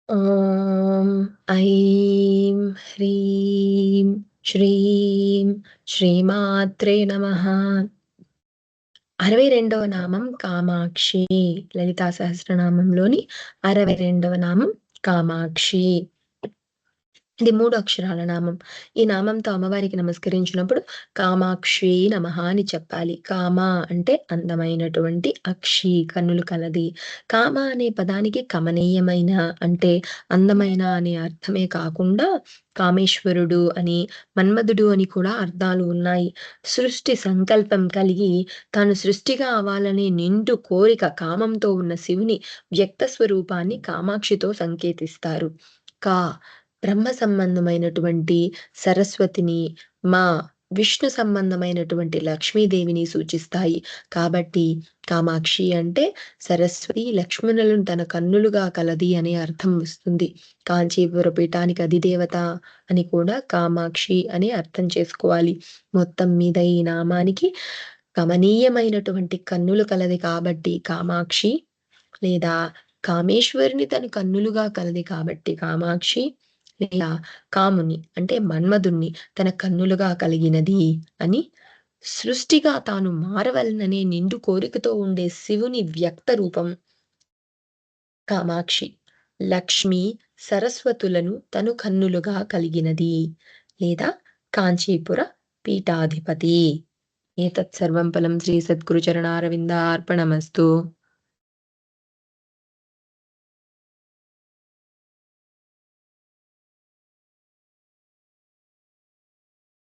ఓం ఐం హ్రీం శ్రీం శ్రీమాత్రే నమః. 62వ నామం కామాక్షి. లలితా సహస్రనామంలోని 62వ నామం కామాక్షి. ఇది 3 అక్షరాల నామం. ఈ నామంతో అమ్మవారికి నమస్కరించినప్పుడు కామాక్షి నమః అని చెప్పాలి. కామ అంటే అందమైనటువంటి, అక్షి కన్నులు కలది. కామ అనే పదానికి కమనీయమైన అంటే అందమైన అనే అర్థమే కాకుండా కామేశ్వరుడు అని, మన్మధుడు అని కూడా అర్థాలు ఉన్నాయి. సృష్టి సంకల్పం కలిగి తాను సృష్టిగా అవ్వాలనే నిండు కోరిక కామంతో ఉన్న శివుని వ్యక్త స్వరూపాన్ని కామాక్షితో సంకేతిస్తారు. కా బ్రహ్మ సంబంధమైనటువంటి సరస్వతిని, మా విష్ణు సంబంధమైనటువంటి లక్ష్మీదేవిని సూచిస్తాయి. కాబట్టి కామాక్షి అంటే సరస్వతి లక్ష్మణులను తన కన్నులుగా కలది అనే అర్థం వస్తుంది. కాంచీపుర పీఠానికి అధిదేవత అని కూడా కామాక్షి అని అర్థం చేసుకోవాలి. మొత్తం మీద ఈ నామానికి కమనీయమైనటువంటి కన్నులు కలది కాబట్టి కామాక్షి, లేదా కామేశ్వరుని తన కన్నులుగా కలది కాబట్టి కామాక్షి, లేదా కాముని అంటే మన్మధుణ్ణి తన కన్నులుగా కలిగినది అని, సృష్టిగా తాను మారవలననే నిండు కోరికతో ఉండే శివుని వ్యక్త రూపం కామాక్షి. లక్ష్మి, సరస్వతులను తను కన్నులుగా కలిగినది, లేదా కాంచీపుర పీఠాధిపతి. ఏతత్ సర్వం ఫలం శ్రీ సద్గురు చరణారవిందార్పణమస్తు.